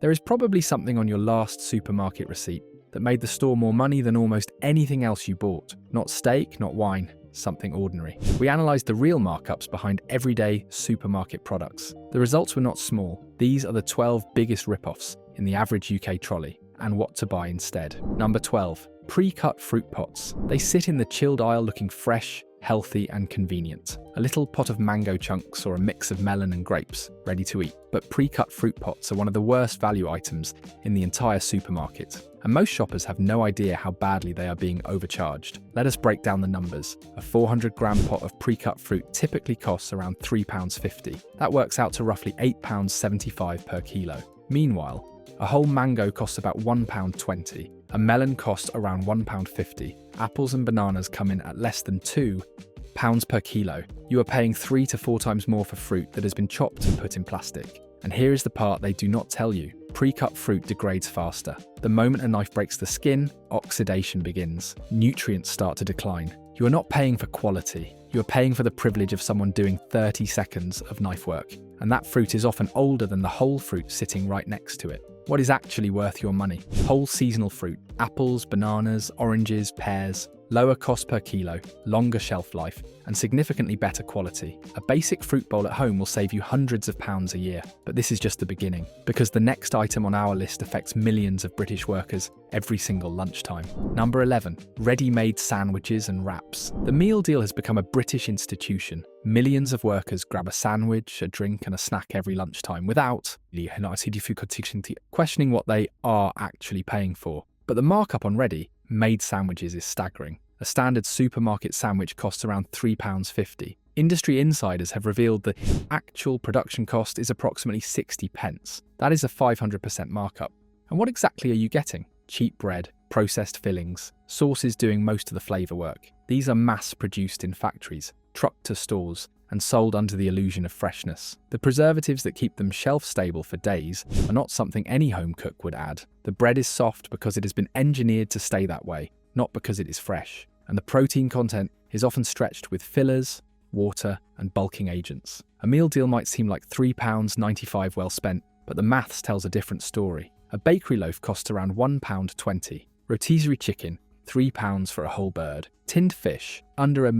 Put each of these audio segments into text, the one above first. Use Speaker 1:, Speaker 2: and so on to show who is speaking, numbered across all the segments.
Speaker 1: There is probably something on your last supermarket receipt that made the store more money than almost anything else you bought. Not steak, not wine, something ordinary. We analysed the real markups behind everyday supermarket products. The results were not small. These are the 12 biggest rip-offs in the average UK trolley, and what to buy instead. Number 12. Pre-cut fruit pots. They sit in the chilled aisle looking fresh, healthy and convenient. A little pot of mango chunks or a mix of melon and grapes, ready to eat. But pre-cut fruit pots are one of the worst value items in the entire supermarket. And most shoppers have no idea how badly they are being overcharged. Let us break down the numbers. A 400-gram pot of pre-cut fruit typically costs around £3.50. That works out to roughly £8.75 per kilo. Meanwhile, a whole mango costs about £1.20. A melon costs around £1.50. Apples and bananas come in at less than £2 per kilo. You are paying 3 to 4 times more for fruit that has been chopped and put in plastic. And here is the part they do not tell you. Pre-cut fruit degrades faster. The moment a knife breaks the skin, oxidation begins. Nutrients start to decline. You are not paying for quality. You are paying for the privilege of someone doing 30 seconds of knife work. And that fruit is often older than the whole fruit sitting right next to it. What is actually worth your money? Whole seasonal fruit, apples, bananas, oranges, pears, lower cost per kilo, longer shelf life, and significantly better quality. A basic fruit bowl at home will save you hundreds of pounds a year. But this is just the beginning, because the next item on our list affects millions of British workers every single lunchtime. Number 11. Ready-made sandwiches and wraps. The meal deal has become a British institution. Millions of workers grab a sandwich, a drink and a snack every lunchtime without questioning what they are actually paying for. But the markup on ready-made sandwiches is staggering. A standard supermarket sandwich costs around £3.50. Industry insiders have revealed the actual production cost is approximately 60 pence. That is a 500% markup. And what exactly are you getting? Cheap bread, processed fillings, sauces doing most of the flavour work. These are mass-produced in factories, trucked to stores, and sold under the illusion of freshness. The preservatives that keep them shelf-stable for days are not something any home cook would add. The bread is soft because it has been engineered to stay that way, not because it is fresh. And the protein content is often stretched with fillers, water, and bulking agents. A meal deal might seem like £3.95 well spent, but the maths tells a different story. A bakery loaf costs around £1.20. Rotisserie chicken, £3 for a whole bird. Tinned fish, under a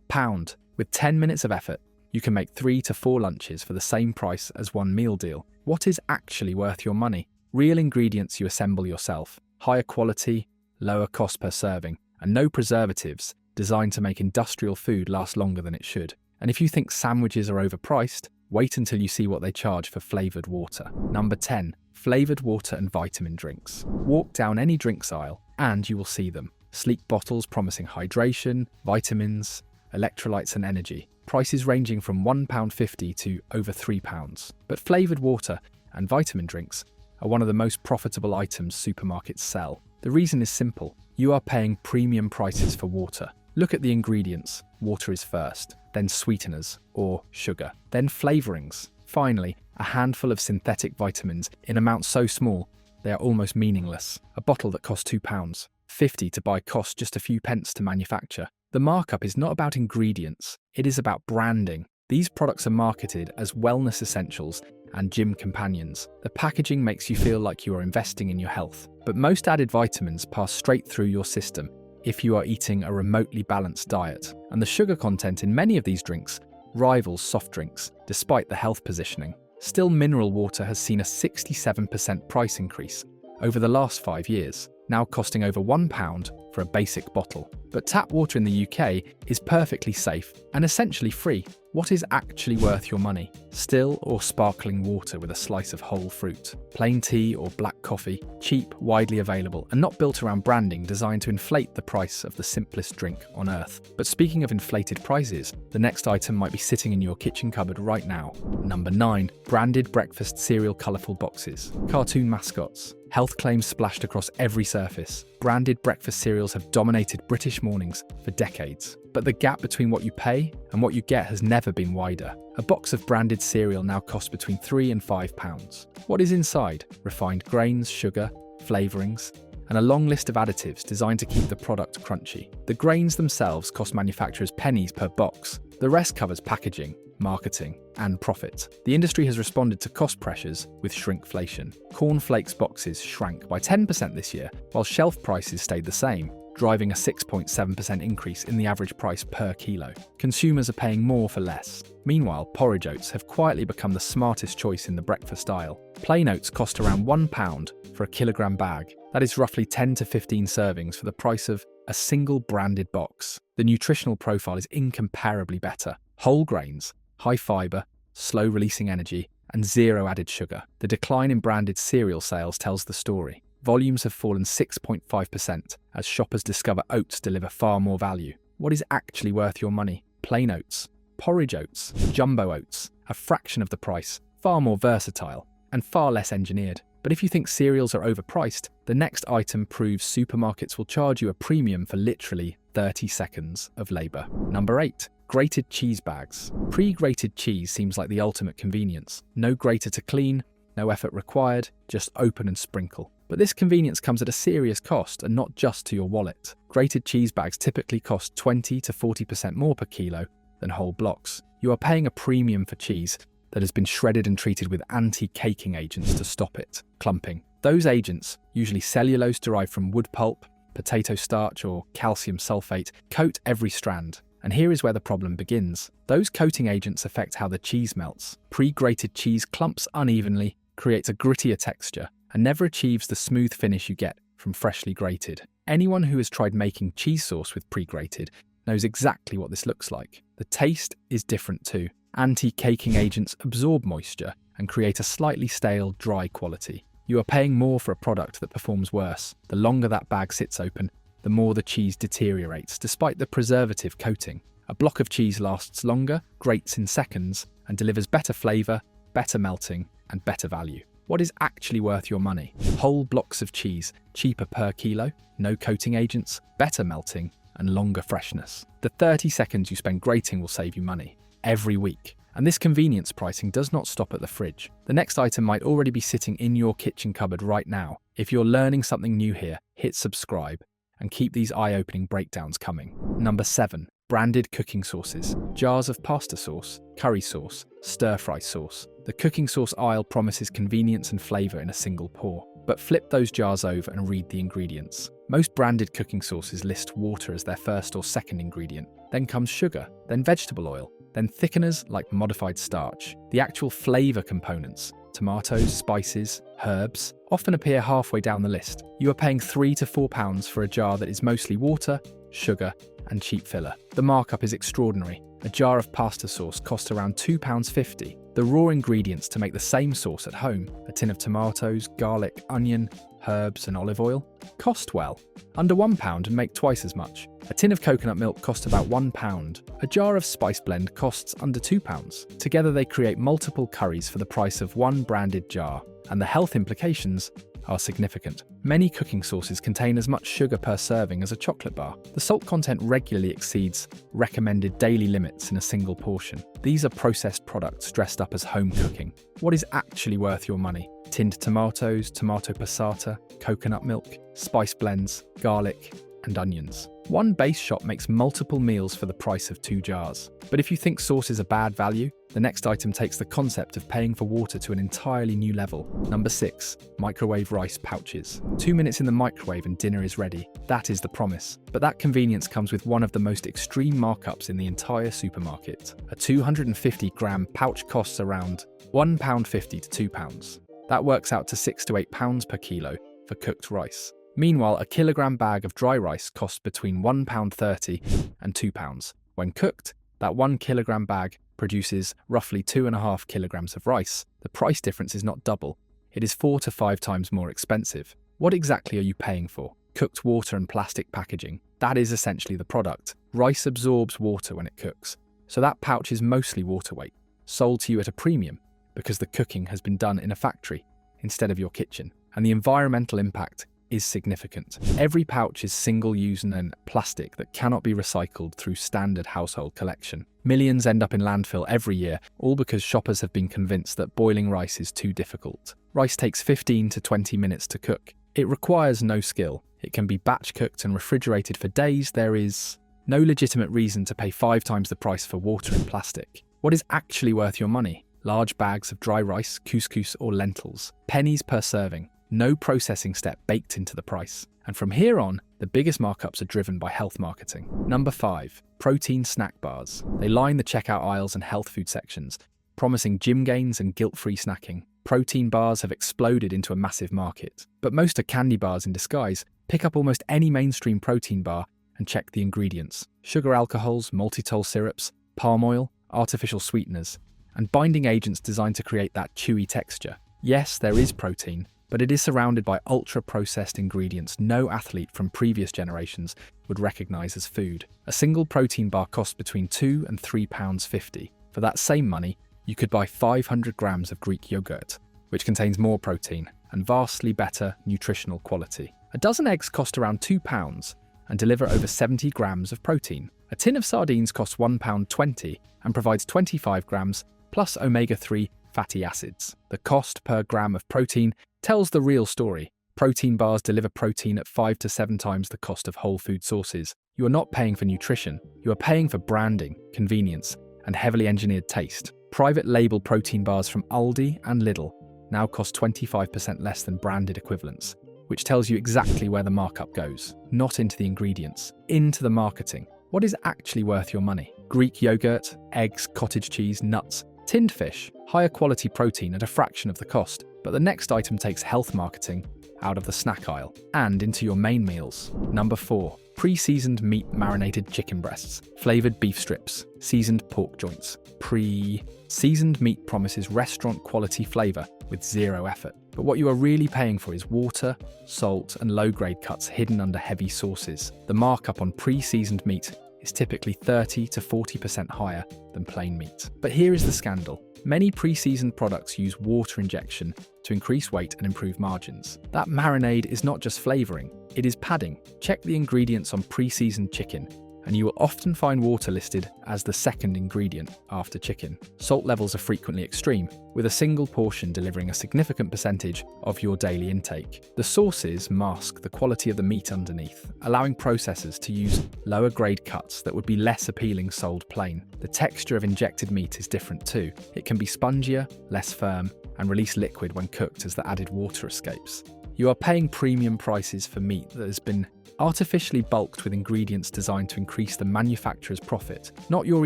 Speaker 1: pound. With 10 minutes of effort, you can make 3 to 4 lunches for the same price as one meal deal. What is actually worth your money? Real ingredients you assemble yourself, higher quality, lower cost per serving, and no preservatives, designed to make industrial food last longer than it should. And if you think sandwiches are overpriced, wait until you see what they charge for flavoured water. Number 10. Flavoured water and vitamin drinks. Walk down any drinks aisle and you will see them. Sleek bottles promising hydration, vitamins, electrolytes and energy. Prices ranging from £1.50 to over £3. But flavoured water and vitamin drinks are one of the most profitable items supermarkets sell. The reason is simple. You are paying premium prices for water. Look at the ingredients. Water is first, then sweeteners or sugar, then flavourings. Finally, a handful of synthetic vitamins in amounts so small they are almost meaningless. A bottle that costs £2.50 to buy costs just a few pence to manufacture. The markup is not about ingredients, it is about branding. These products are marketed as wellness essentials and gym companions. The packaging makes you feel like you are investing in your health. But most added vitamins pass straight through your system if you are eating a remotely balanced diet. And the sugar content in many of these drinks rivals soft drinks, despite the health positioning. Still, mineral water has seen a 67% price increase over the last 5 years, now costing over £1 for a basic bottle. But tap water in the UK is perfectly safe and essentially free. What is actually worth your money? Still or sparkling water with a slice of whole fruit? Plain tea or black coffee? Cheap, widely available, and not built around branding designed to inflate the price of the simplest drink on earth. But speaking of inflated prices, the next item might be sitting in your kitchen cupboard right now. Number 9. Branded breakfast cereal colourful boxes. Cartoon mascots. Health claims splashed across every surface. Branded breakfast cereals have dominated British mornings for decades. But the gap between what you pay and what you get has never been wider. A box of branded cereal now costs between £3 and £5. What is inside? Refined grains, sugar, flavourings, and a long list of additives designed to keep the product crunchy. The grains themselves cost manufacturers pennies per box. The rest covers packaging, marketing, and profit. The industry has responded to cost pressures with shrinkflation. Corn Flakes boxes shrank by 10% this year, while shelf prices stayed the same, driving a 6.7% increase in the average price per kilo. Consumers are paying more for less. Meanwhile, porridge oats have quietly become the smartest choice in the breakfast aisle. Plain oats cost around £1 for a kilogram bag. That is roughly 10 to 15 servings for the price of a single branded box. The nutritional profile is incomparably better. Whole grains, high fibre, slow-releasing energy, and zero added sugar. The decline in branded cereal sales tells the story. Volumes have fallen 6.5% as shoppers discover oats deliver far more value. What is actually worth your money? Plain oats, porridge oats, jumbo oats, a fraction of the price, far more versatile, and far less engineered. But if you think cereals are overpriced, the next item proves supermarkets will charge you a premium for literally 30 seconds of labour. Number 8. Grated cheese bags. Pre-grated cheese seems like the ultimate convenience. No grater to clean, no effort required, just open and sprinkle. But this convenience comes at a serious cost, and not just to your wallet. Grated cheese bags typically cost 20 to 40% more per kilo than whole blocks. You are paying a premium for cheese that has been shredded and treated with anti-caking agents to stop it clumping. Those agents, usually cellulose derived from wood pulp, potato starch, or calcium sulfate, coat every strand. And here is where the problem begins. Those coating agents affect how the cheese melts. Pre-grated cheese clumps unevenly, creates a grittier texture, and never achieves the smooth finish you get from freshly grated. Anyone who has tried making cheese sauce with pre-grated knows exactly what this looks like. The taste is different too. Anti-caking agents absorb moisture and create a slightly stale, dry quality. You are paying more for a product that performs worse. The longer that bag sits open, the more the cheese deteriorates despite the preservative coating. A block of cheese lasts longer, grates in seconds, and delivers better flavour, better melting, and better value. What is actually worth your money? Whole blocks of cheese, cheaper per kilo, no coating agents, better melting, and longer freshness. The 30 seconds you spend grating will save you money every week. And this convenience pricing does not stop at the fridge. The next item might already be sitting in your kitchen cupboard right now. If you're learning something new here, hit subscribe and keep these eye-opening breakdowns coming. Number 7. Branded cooking sauces. Jars of pasta sauce, curry sauce, stir-fry sauce. The cooking sauce aisle promises convenience and flavour in a single pour. But flip those jars over and read the ingredients. Most branded cooking sauces list water as their first or second ingredient. Then comes sugar, then vegetable oil, then thickeners like modified starch. The actual flavour components, tomatoes, spices, herbs, often appear halfway down the list. You are paying £3 to £4 for a jar that is mostly water, sugar, and cheap filler. The markup is extraordinary. A jar of pasta sauce costs around £2.50. The raw ingredients to make the same sauce at home, a tin of tomatoes, garlic, onion, herbs, and olive oil, cost well, under £1 and make twice as much. A tin of coconut milk costs about £1. A jar of spice blend costs under £2. Together they create multiple curries for the price of one branded jar, and the health implications are significant. Many cooking sauces contain as much sugar per serving as a chocolate bar. The salt content regularly exceeds recommended daily limits in a single portion. These are processed products dressed up as home cooking. What is actually worth your money? Tinned tomatoes, tomato passata, coconut milk, spice blends, garlic, and onions. One base shop makes multiple meals for the price of 2 jars. But if you think sauce is a bad value, the next item takes the concept of paying for water to an entirely new level. Number 6. Microwave rice pouches. 2 minutes in the microwave and dinner is ready. That is the promise. But that convenience comes with one of the most extreme markups in the entire supermarket. A 250-gram pouch costs around £1.50 to £2. That works out to £6 to £8 per kilo for cooked rice. Meanwhile, a kilogram bag of dry rice costs between £1.30 and £2. When cooked, that 1 kilogram bag produces roughly 2.5 kilograms of rice. The price difference is not double. It is 4 to 5 times more expensive. What exactly are you paying for? Cooked water and plastic packaging. That is essentially the product. Rice absorbs water when it cooks, so that pouch is mostly water weight, sold to you at a premium because the cooking has been done in a factory instead of your kitchen. And the environmental impact is significant. Every pouch is single-use and plastic that cannot be recycled through standard household collection. Millions end up in landfill every year, all because shoppers have been convinced that boiling rice is too difficult. Rice takes 15 to 20 minutes to cook. It requires no skill. It can be batch cooked and refrigerated for days. There is no legitimate reason to pay 5 times the price for water in plastic. What is actually worth your money? Large bags of dry rice, couscous, or lentils. Pennies per serving. No processing step baked into the price. And from here on, the biggest markups are driven by health marketing. Number 5. Protein snack bars. They line the checkout aisles and health food sections, promising gym gains and guilt-free snacking. Protein bars have exploded into a massive market. But most are candy bars in disguise. Pick up almost any mainstream protein bar and check the ingredients. Sugar alcohols, maltitol syrups, palm oil, artificial sweeteners, and binding agents designed to create that chewy texture. Yes, there is protein, but it is surrounded by ultra-processed ingredients no athlete from previous generations would recognise as food. A single protein bar costs between £2 and £3.50. For that same money, you could buy 500 grams of Greek yogurt, which contains more protein and vastly better nutritional quality. A dozen eggs cost around £2 and deliver over 70 grams of protein. A tin of sardines costs £1.20 and provides 25 grams plus omega-3 fatty acids. The cost per gram of protein tells the real story. Protein bars deliver protein at 5 to 7 times the cost of whole food sources. You are not paying for nutrition, you are paying for branding, convenience, and heavily engineered taste. Private label protein bars from Aldi and Lidl now cost 25% less than branded equivalents, which tells you exactly where the markup goes. Not into the ingredients, into the marketing. What is actually worth your money? Greek yogurt, eggs, cottage cheese, nuts, tinned fish, higher quality protein at a fraction of the cost. But the next item takes health marketing out of the snack aisle and into your main meals. Number 4. Pre-seasoned meat marinated chicken breasts, flavoured beef strips, seasoned pork joints. Pre-seasoned meat promises restaurant quality flavour with zero effort. But what you are really paying for is water, salt, and low-grade cuts hidden under heavy sauces. The markup on pre-seasoned meat is typically 30 to 40% higher than plain meat. But here is the scandal. Many pre-seasoned products use water injection to increase weight and improve margins. That marinade is not just flavouring, it is padding. Check the ingredients on pre-seasoned chicken, and you will often find water listed as the second ingredient after chicken. Salt levels are frequently extreme, with a single portion delivering a significant percentage of your daily intake. The sauces mask the quality of the meat underneath, allowing processors to use lower grade cuts that would be less appealing sold plain. The texture of injected meat is different too. It can be spongier, less firm, and release liquid when cooked as the added water escapes. You are paying premium prices for meat that has been artificially bulked with ingredients designed to increase the manufacturer's profit, not your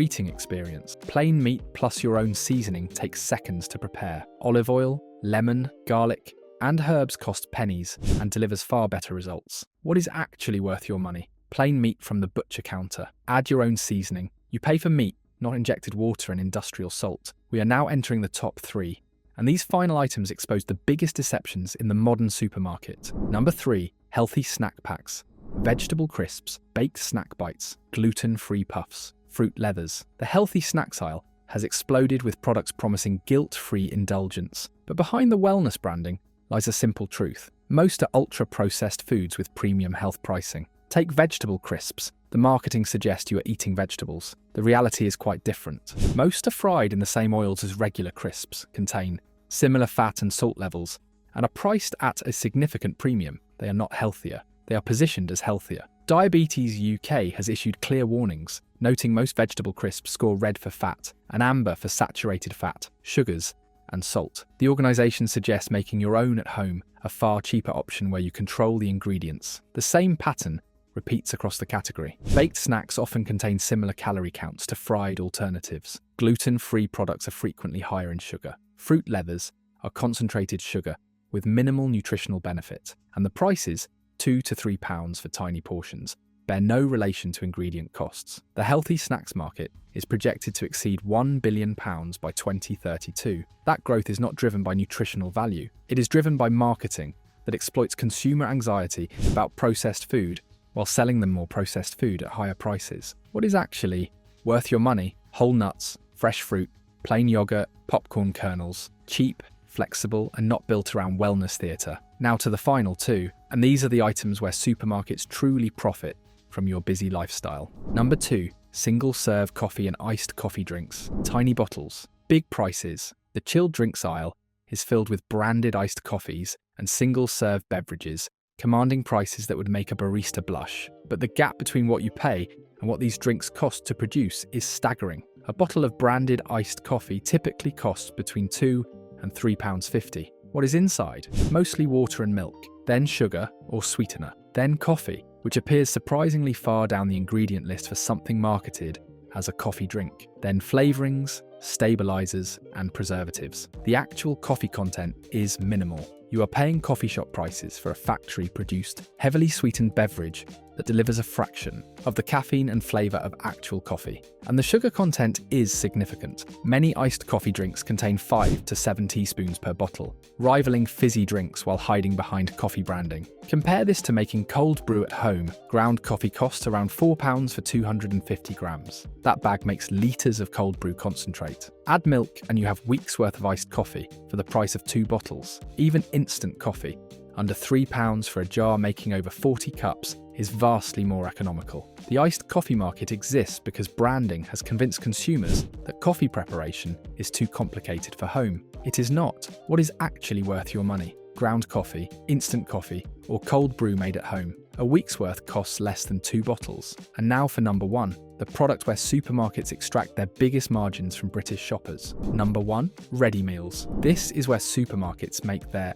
Speaker 1: eating experience. Plain meat plus your own seasoning takes seconds to prepare. Olive oil, lemon, garlic, and herbs cost pennies and delivers far better results. What is actually worth your money? Plain meat from the butcher counter. Add your own seasoning. You pay for meat, not injected water and industrial salt. We are now entering the top 3. And these final items expose the biggest deceptions in the modern supermarket. Number 3. Healthy snack packs. Vegetable crisps, baked snack bites, gluten-free puffs, fruit leathers. The healthy snacks aisle has exploded with products promising guilt-free indulgence. But behind the wellness branding lies a simple truth. Most are ultra-processed foods with premium health pricing. Take vegetable crisps. The marketing suggests you are eating vegetables. The reality is quite different. Most are fried in the same oils as regular crisps, contain similar fat and salt levels, and are priced at a significant premium. They are not healthier. They are positioned as healthier. Diabetes UK has issued clear warnings, noting most vegetable crisps score red for fat and amber for saturated fat, sugars, and salt. The organisation suggests making your own at home a far cheaper option where you control the ingredients. The same pattern repeats across the category. Baked snacks often contain similar calorie counts to fried alternatives. Gluten-free products are frequently higher in sugar. Fruit leathers are concentrated sugar with minimal nutritional benefit, and the prices, £2 to £3 for tiny portions, bear no relation to ingredient costs. The healthy snacks market is projected to exceed £1 billion by 2032. That growth is not driven by nutritional value. It is driven by marketing that exploits consumer anxiety about processed food while selling them more processed food at higher prices. What is actually worth your money? Whole nuts, fresh fruit, plain yogurt, popcorn kernels, cheap, flexible, and not built around wellness theatre. Now to the final 2, and these are the items where supermarkets truly profit from your busy lifestyle. Number 2, single-serve coffee and iced coffee drinks. Tiny bottles, big prices. The chilled drinks aisle is filled with branded iced coffees and single-serve beverages, commanding prices that would make a barista blush. But the gap between what you pay and what these drinks cost to produce is staggering. A bottle of branded iced coffee typically costs between £2 and £3.50. What is inside? Mostly water and milk, then sugar or sweetener, then coffee, which appears surprisingly far down the ingredient list for something marketed as a coffee drink, then flavorings, stabilizers, and preservatives. The actual coffee content is minimal. You are paying coffee shop prices for a factory-produced, heavily sweetened beverage that delivers a fraction of the caffeine and flavor of actual coffee. And the sugar content is significant. Many iced coffee drinks contain 5 to 7 teaspoons per bottle, rivaling fizzy drinks while hiding behind coffee branding. Compare this to making cold brew at home. Ground coffee costs around £4 for 250 grams. That bag makes litres of cold brew concentrate. Add milk and you have weeks' worth of iced coffee for the price of 2 bottles. Even instant coffee, under £3 for a jar making over 40 cups, is vastly more economical. The iced coffee market exists because branding has convinced consumers that coffee preparation is too complicated for home. It is not. What is actually worth your money? Ground coffee, instant coffee, or cold brew made at home? A week's worth costs less than 2 bottles. And now for number 1, the product where supermarkets extract their biggest margins from British shoppers. Number 1, ready meals. This is where supermarkets make their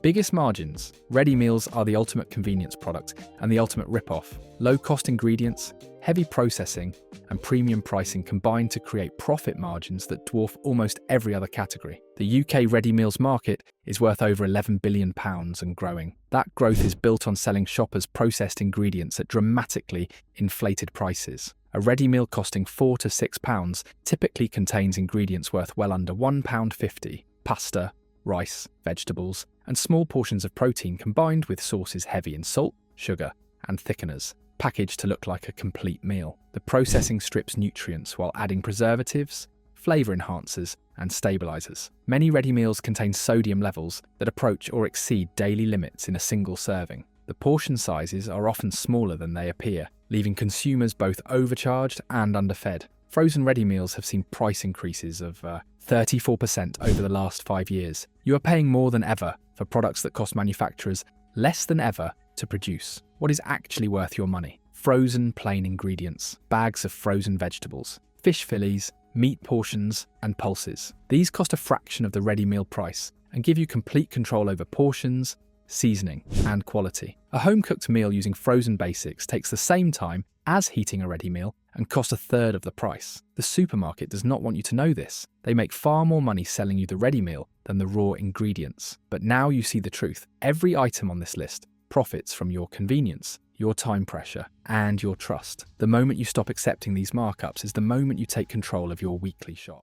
Speaker 1: biggest margins. Ready meals are the ultimate convenience product and the ultimate rip-off. Low-cost ingredients, heavy processing, and premium pricing combine to create profit margins that dwarf almost every other category. The UK ready meals market is worth over £11 billion and growing. That growth is built on selling shoppers processed ingredients at dramatically inflated prices. A ready meal costing £4 to £6 typically contains ingredients worth well under £1.50. Pasta, rice, vegetables, and small portions of protein combined with sauces heavy in salt, sugar, and thickeners, packaged to look like a complete meal. The processing strips nutrients while adding preservatives, flavor enhancers, and stabilizers. Many ready meals contain sodium levels that approach or exceed daily limits in a single serving. The portion sizes are often smaller than they appear, leaving consumers both overcharged and underfed. Frozen ready meals have seen price increases of 34% over the last 5 years. You are paying more than ever for products that cost manufacturers less than ever to produce. What is actually worth your money? Frozen plain ingredients, bags of frozen vegetables, fish fillets, meat portions, and pulses. These cost a fraction of the ready meal price and give you complete control over portions, seasoning, and quality. A home-cooked meal using frozen basics takes the same time as heating a ready meal and costs a third of the price. The supermarket does not want you to know this. They make far more money selling you the ready meal than the raw ingredients. But now you see the truth. Every item on this list profits from your convenience, your time pressure, and your trust. The moment you stop accepting these markups is the moment you take control of your weekly shop.